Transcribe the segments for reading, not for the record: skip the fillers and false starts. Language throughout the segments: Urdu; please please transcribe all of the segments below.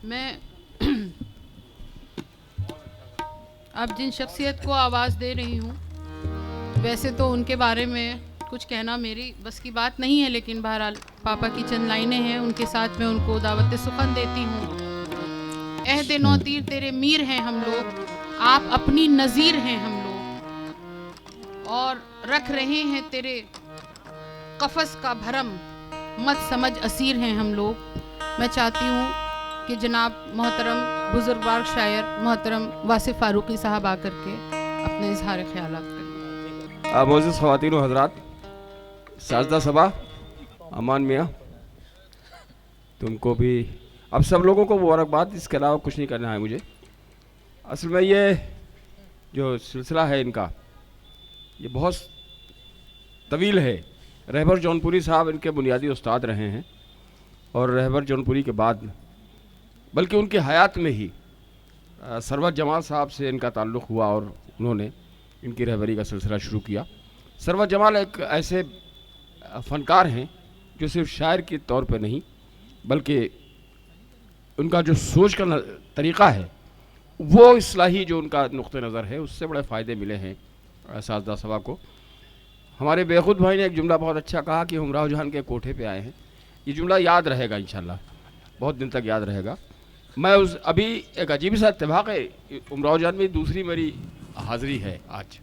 میں اب جن شخصیت کو آواز دے رہی ہوں، ویسے تو ان کے بارے میں کچھ کہنا میری بس کی بات نہیں ہے، لیکن بہرحال پاپا کی چند لائنیں ہیں، ان کے ساتھ میں ان کو دعوت سخن دیتی ہوں۔ عہد نو تیر تیرے میر ہیں ہم لوگ، آپ اپنی نظیر ہیں ہم لوگ، اور رکھ رہے ہیں تیرے قفس کا بھرم، مت سمجھ اسیر ہیں ہم لوگ۔ میں چاہتی ہوں کہ جناب محترم بزرگوار شاعر محترم واصف فاروقی صاحب آ کر کے اپنے اظہار خیالات کریں۔ معزز خواتین و حضرات، ساجدہ صبا، امان میاں، تم کو بھی، اب سب لوگوں کو مبارکباد، اس کے علاوہ کچھ نہیں کرنا ہے مجھے۔ اصل میں یہ جو سلسلہ ہے ان کا، یہ بہت طویل ہے۔ رہبر جونپوری صاحب ان کے بنیادی استاد رہے ہیں، اور رہبر جونپوری کے بعد بلکہ ان کی حیات میں ہی سرور جمال صاحب سے ان کا تعلق ہوا، اور انہوں نے ان کی رہبری کا سلسلہ شروع کیا۔ سرور جمال ایک ایسے فنکار ہیں جو صرف شاعر کے طور پہ نہیں، بلکہ ان کا جو سوچ کا طریقہ ہے، وہ اصلاحی جو ان کا نقطہ نظر ہے، اس سے بڑے فائدے ملے ہیں ساجدہ صبا کو۔ ہمارے بے خود بھائی نے ایک جملہ بہت اچھا کہا کہ امراؤ جان کے کوٹھے پہ آئے ہیں۔ یہ جملہ یاد رہے گا انشاءاللہ، بہت دن تک یاد رہے گا۔ میں ابھی ایک عجیب سا اتفاق ہے، امراؤ جان میں دوسری میری حاضری ہے آج۔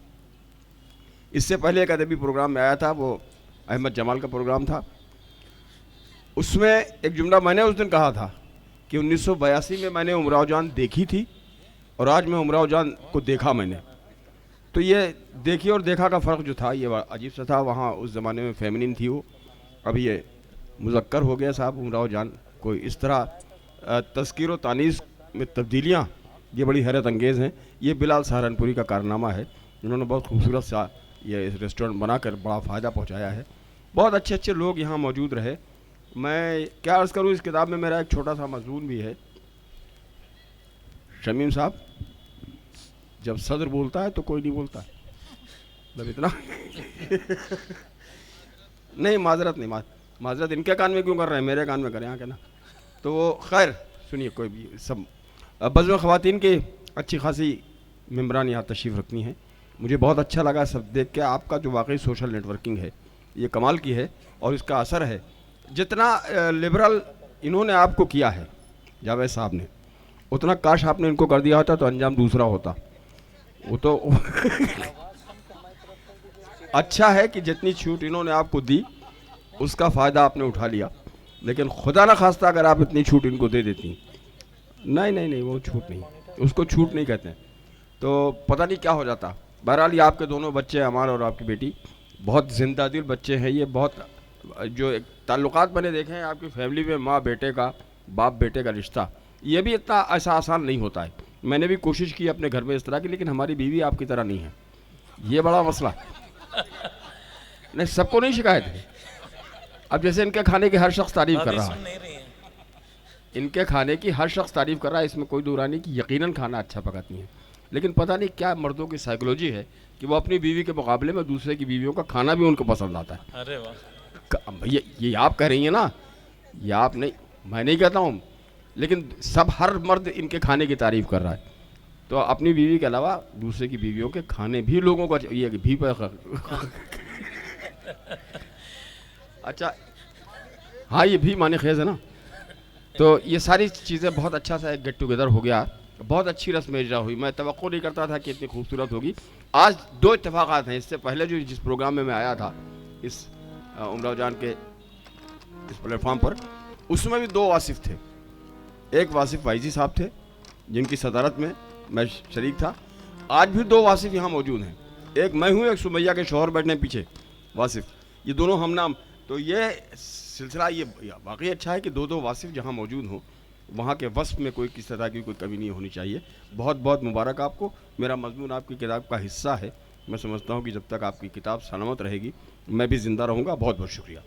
اس سے پہلے ایک ادبی پروگرام میں آیا تھا، وہ احمد جمال کا پروگرام تھا۔ اس میں ایک جملہ میں نے اس دن کہا تھا کہ 1982 میں نے امراؤ جان دیکھی تھی، اور آج میں امراؤ جان کو دیکھا میں نے۔ تو یہ دیکھی اور دیکھا کا فرق جو تھا، یہ عجیب سا تھا۔ وہاں اس زمانے میں فیمنین تھی وہ، اب یہ مذکر ہو گیا صاحب امراؤ جان۔ کوئی اس طرح تذکیر و تانیث میں تبدیلیاں یہ بڑی حیرت انگیز ہیں۔ یہ بلال سہارنپوری کا کارنامہ ہے، انہوں نے بہت خوبصورت سا یہ ریسٹورنٹ بنا کر بڑا فائدہ پہنچایا ہے۔ بہت اچھے اچھے لوگ یہاں موجود رہے۔ میں کیا عرض کروں، اس کتاب میں میرا ایک چھوٹا سا مضمون بھی ہے۔ شمیم صاحب، جب صدر بولتا ہے تو کوئی نہیں بولتا، مطلب اتنا نہیں، معذرت نہیں، معذرت ان کے کان میں کیوں کر رہے ہیں، میرے کان میں کریں یہاں کے نا۔ تو وہ خیر سنیے، کوئی بھی سب بزم خواتین کی اچھی خاصی ممبران یہاں تشریف رکھنی ہیں۔ مجھے بہت اچھا لگا سب دیکھ کے، آپ کا جو واقعی سوشل نیٹ ورکنگ ہے یہ کمال کی ہے، اور اس کا اثر ہے۔ جتنا لبرل انہوں نے آپ کو کیا ہے جاوید صاحب نے، اتنا کاش آپ نے ان کو کر دیا ہوتا تو انجام دوسرا ہوتا۔ وہ تو اچھا ہے کہ جتنی چھوٹ انہوں نے آپ کو دی اس کا فائدہ آپ نے اٹھا لیا، لیکن خدا نہ خواستہ اگر آپ اتنی چھوٹ ان کو دے دیتی، نہیں وہ چھوٹ نہیں، اس کو چھوٹ نہیں کہتے ہیں، تو پتہ نہیں کیا ہو جاتا۔ بہرحال یہ آپ کے دونوں بچے، امان اور آپ کی بیٹی، بہت زندہ دل بچے ہیں۔ یہ بہت جو ایک تعلقات میں نے دیکھے ہیں آپ کی فیملی میں، ماں بیٹے کا، باپ بیٹے کا رشتہ، یہ بھی اتنا ایسا آسان نہیں ہوتا ہے۔ میں نے بھی کوشش کی اپنے گھر میں اس طرح کی، لیکن ہماری بیوی آپ کی طرح نہیں ہے، یہ بڑا مسئلہ نہیں، سب کو نہیں شکایت ہے۔ اب جیسے ان کے کھانے کی ہر شخص تعریف کر رہا ہے، ان کے کھانے کی ہر شخص تعریف کر رہا ہے، اس میں کوئی دو رائے نہیں کہ یقیناً کھانا اچھا پکاتی ہیں، لیکن پتہ نہیں کیا مردوں کی سائیکولوجی ہے کہ وہ اپنی بیوی کے مقابلے میں دوسرے کی بیویوں کا کھانا بھی ان کو پسند آتا ہے۔ ارے واہ، یہ آپ کہہ رہی ہیں نا، یہ آپ نہیں، میں نہیں کہتا ہوں، لیکن سب ہر مرد ان کے کھانے کی تعریف کر رہا ہے، تو اپنی بیوی کے علاوہ دوسرے کی بیویوں کے کھانے بھی لوگوں کا یہ بھی اچھا ہاں، یہ بھی معنی خیز ہے نا۔ تو یہ ساری چیزیں بہت اچھا سا ایک گیٹ ٹوگیدر ہو گیا، بہت اچھی رسم اجرا ہوئی۔ میں توقع نہیں کرتا تھا کہ اتنی خوبصورت ہوگی۔ آج دو اتفاقات ہیں، اس سے پہلے جو جس پروگرام میں آیا تھا اس امراؤ جان کے اس پلیٹ فارم پر، اس میں بھی دو واصف تھے۔ ایک واصف وائزی صاحب تھے جن کی صدارت میں میں شریک تھا۔ آج بھی دو واصف یہاں موجود ہیں، ایک میں ہوں، ایک سمیہ کے شوہر بیٹھنے پیچھے واصف، یہ دونوں ہم نام۔ تو یہ سلسلہ یہ واقعی اچھا ہے کہ دو دو واصف جہاں موجود ہوں، وہاں کے وصف میں کوئی کسی طرح کی کوئی کمی نہیں ہونی چاہیے۔ بہت بہت مبارک آپ کو۔ میرا مضمون آپ کی کتاب کا حصہ ہے، میں سمجھتا ہوں کہ جب تک آپ کی کتاب سلامت رہے گی میں بھی زندہ رہوں گا۔ بہت بہت شکریہ۔